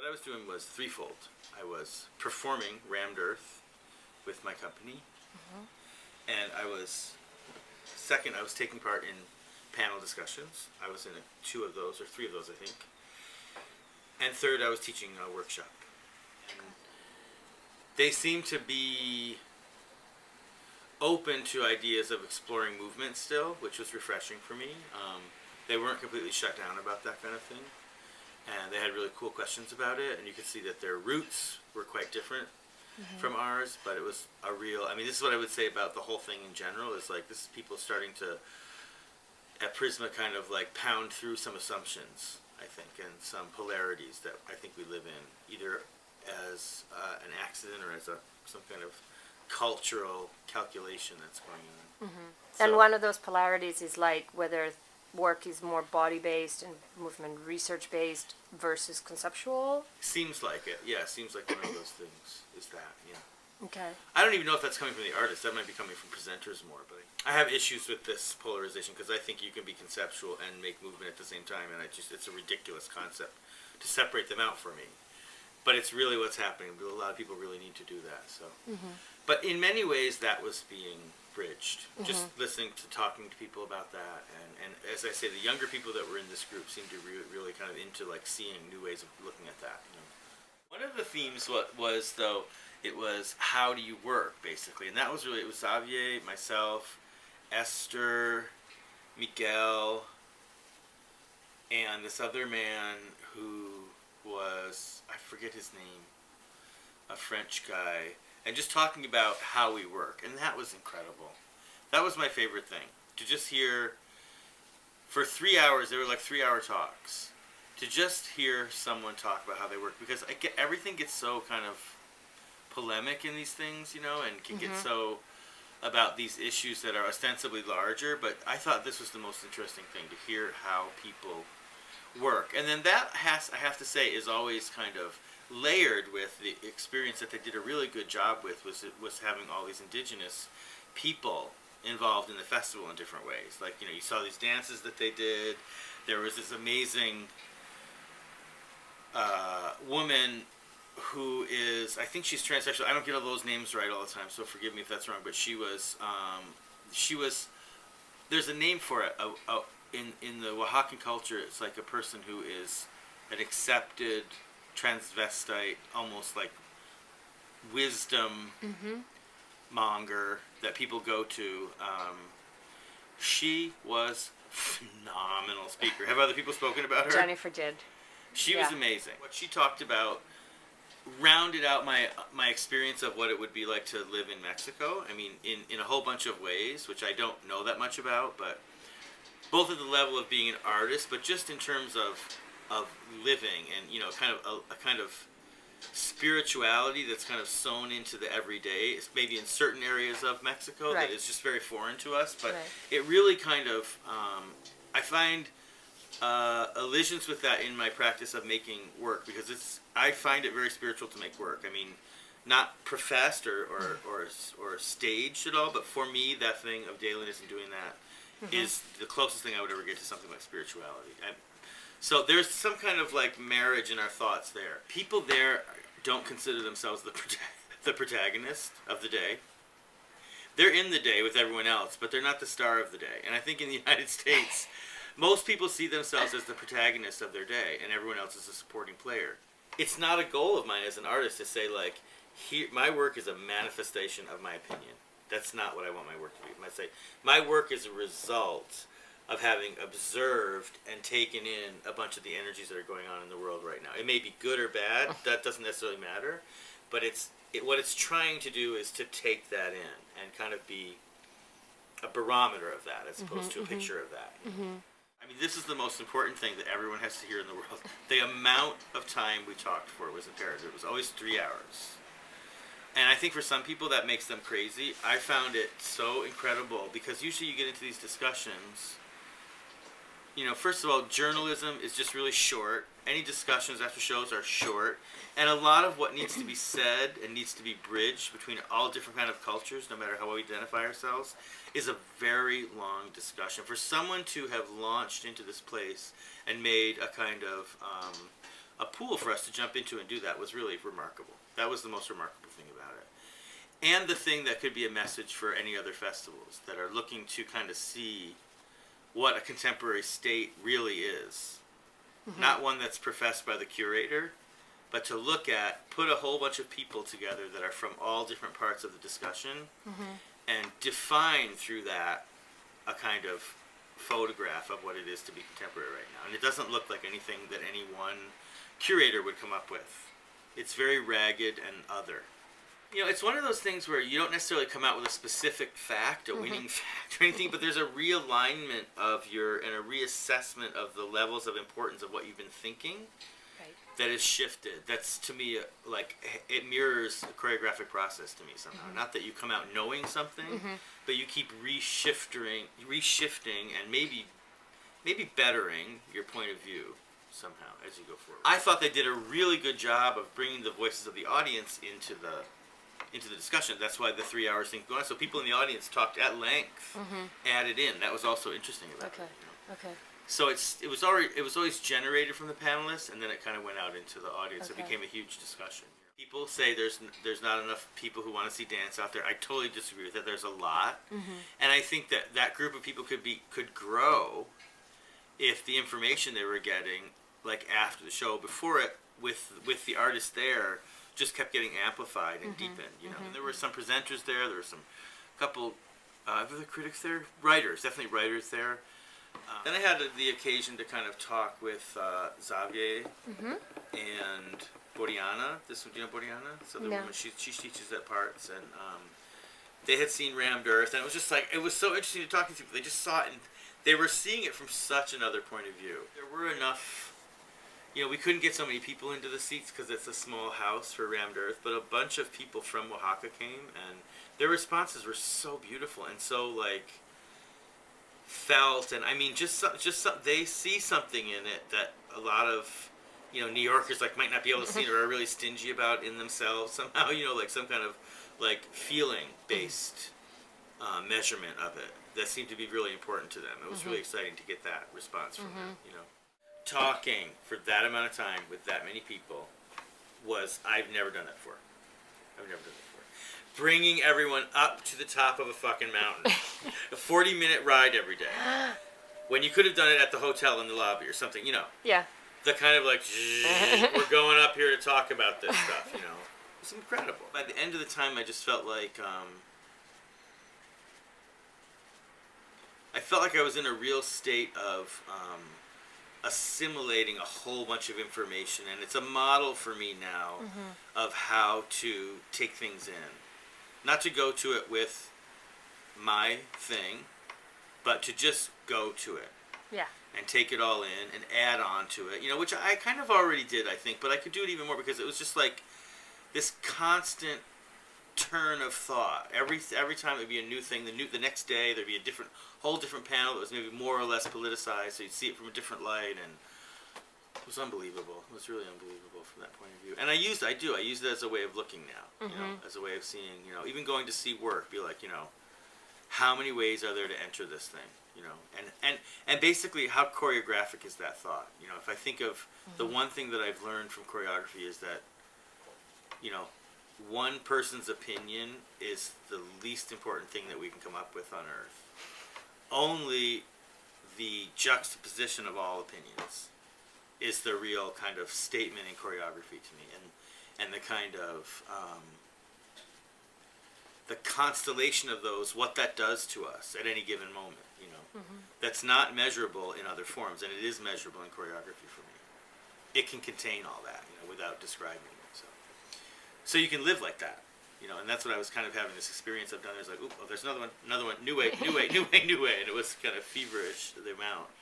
What I was doing was threefold. I was performing Rammed Earth with my company, and I was taking part in panel discussions. I was in two of those, or three of those, I think. And third, I was teaching a workshop. And they seemed to be open to ideas of exploring movement still, which was refreshing for me. They weren't completely shut down about that kind of thing. And they had really cool questions about it, and you could see that their roots were quite different from ours, but it was a real, I mean, this is what I would say about the whole thing in general, is like, this is people starting to, at Prisma, kind of like pound through some assumptions, I think, and some polarities that I think we live in, either as an accident or as some kind of cultural calculation that's going on. And one of those polarities is like whether work is more body-based and movement research-based versus conceptual. Seems like it, yeah. Seems like one of those things is that, yeah. Okay. I don't even know if that's coming from the artist. That might be coming from presenters more. But I have issues with this polarization because I think you can be conceptual and make movement at the same time, and it's a ridiculous concept to separate them out for me. But it's really what's happening. A lot of people really need to do that. So, but in many ways, that was being bridged. Just listening to talking to people about that, and as I say, the younger people that were in this group seemed to really kind of into like seeing new ways of looking at that. You know? One of the themes was though, it was how do you work basically, and that was really, it was Xavier, myself, Esther, Miguel, and this other man who was, I forget his name, a French guy, and just talking about how we work, and that was incredible. That was my favorite thing, to just hear, for 3 hours, they were like 3-hour talks, to just hear someone talk about how they work, because everything gets so kind of polemic in these things, you know, and can get so about these issues that are ostensibly larger, but I thought this was the most interesting thing, to hear how people work. And then that I have to say, is always kind of layered with the experience that they did a really good job with, was having all these indigenous people involved in the festival in different ways. Like, you know, you saw these dances that they did. There was this amazing woman who is, I think she's transsexual. I don't get all those names right all the time, so forgive me if that's wrong, but she was, there's a name for it. In the Oaxacan culture, it's like a person who is an accepted transvestite, almost like wisdom monger that people go to. She was a phenomenal speaker. Have other people spoken about her? Jennifer did. She was amazing. What she talked about rounded out my experience of what it would be like to live in Mexico. I mean, in a whole bunch of ways, which I don't know that much about, but both at the level of being an artist, but just in terms of living, and you know, a kind of spirituality that's kind of sewn into the everyday. It's maybe in certain areas of Mexico that is just very foreign to us, but it really kind of I find alliance with that in my practice of making work, because I find it very spiritual to make work. I mean, not professed or staged at all, but for me, that thing of dailiness and doing that is the closest thing I would ever get to something like spirituality. So there's some kind of like marriage in our thoughts there. People there don't consider themselves the protagonist of the day. They're in the day with everyone else, but they're not the star of the day. And I think in the United States, most people see themselves as the protagonist of their day, and everyone else is a supporting player. It's not a goal of mine as an artist to say, like, here, my work is a manifestation of my opinion. That's not what I want my work to be. I say my work is a result of having observed and taken in a bunch of the energies that are going on in the world right now. It may be good or bad. That doesn't necessarily matter. But what it's trying to do is to take that in and kind of be a barometer of that, as opposed to a picture of that. I mean, this is the most important thing that everyone has to hear in the world. The amount of time we talked for was imperative. It was always 3 hours. And I think for some people that makes them crazy. I found it so incredible, because usually you get into these discussions, you know, first of all, journalism is just really short. Any discussions after shows are short. And a lot of what needs to be said and needs to be bridged between all different kind of cultures, no matter how we identify ourselves, is a very long discussion. For someone to have launched into this place and made a kind of a pool for us to jump into and do that was really remarkable. That was the most remarkable thing about it. And the thing that could be a message for any other festivals that are looking to kind of see what a contemporary state really is. Not one that's professed by the curator, but to look at, put a whole bunch of people together that are from all different parts of the discussion and define through that a kind of photograph of what it is to be contemporary right now. And it doesn't look like anything that any one curator would come up with. It's very ragged and other. You know, it's one of those things where you don't necessarily come out with a specific fact, a winning fact or anything, but there's a realignment of and a reassessment of the levels of importance of what you've been thinking that is shifted. That's, to me, like, it mirrors a choreographic process to me somehow. Not that you come out knowing something, but you keep reshifting and maybe bettering your point of view somehow as you go forward. I thought they did a really good job of bringing the voices of the audience into the discussion. That's why the 3 hours thing going on. So people in the audience talked at length, added in. That was also interesting about it. You know? Okay. So it was always generated from the panelists, and then it kind of went out into the audience. It became a huge discussion. People say there's not enough people who want to see dance out there. I totally disagree with that. There's a lot, and I think that group of people could grow if the information they were getting, like after the show, before it, with the artists there, just kept getting amplified and deepened. You know, and there were some presenters there. There were a couple other critics there, definitely writers there. Then I had the occasion to kind of talk with Xavier and Boriana. Do you know Boriana? So the woman, she teaches at Parts, and they had seen Rammed Earth, and it was just like, it was so interesting to talk to people. They just saw it, and they were seeing it from such another point of view. There were enough, you know, we couldn't get so many people into the seats because it's a small house for Rammed Earth, but a bunch of people from Oaxaca came, and their responses were so beautiful and so, like, felt, and I mean, they see something in it that a lot of, you know, New Yorkers like might not be able to see or are really stingy about in themselves somehow. You know, like some kind of like feeling based measurement of it that seemed to be really important to them. It was really exciting to get that response from them. You know, talking for that amount of time with that many people I've never done that before. Bringing everyone up to the top of a fucking mountain. A 40-minute ride every day. When you could have done it at the hotel in the lobby or something, you know. Yeah. The kind of like, we're going up here to talk about this stuff, you know. It's incredible. By the end of the time, I just felt like, I was in a real state of assimilating a whole bunch of information. And it's a model for me now of how to take things in. Not to go to it with my thing, but to just go to it. Yeah. And take it all in and add on to it. You know, which I kind of already did, I think, but I could do it even more because it was just like this constant turn of thought. Every time there'd be a new thing. The next day there'd be a whole different panel that was maybe more or less politicized, so you'd see it from a different light, and it was unbelievable. It was really unbelievable from that point of view. And I use it as a way of looking now, you know, as a way of seeing, you know, even going to see work, be like, you know, how many ways are there to enter this thing, you know, and basically how choreographic is that thought? You know, if I think of the one thing that I've learned from choreography is that, you know, one person's opinion is the least important thing that we can come up with on Earth. Only the juxtaposition of all opinions is the real kind of statement in choreography to me, and the kind of the constellation of those, what that does to us at any given moment, you know, that's not measurable in other forms, and it is measurable in choreography for me. It can contain all that, you know, without describing it. So you can live like that, you know, and that's what I was kind of having this experience I've done. There's like, oh, there's another one, new way, and it was kind of feverish, the amount.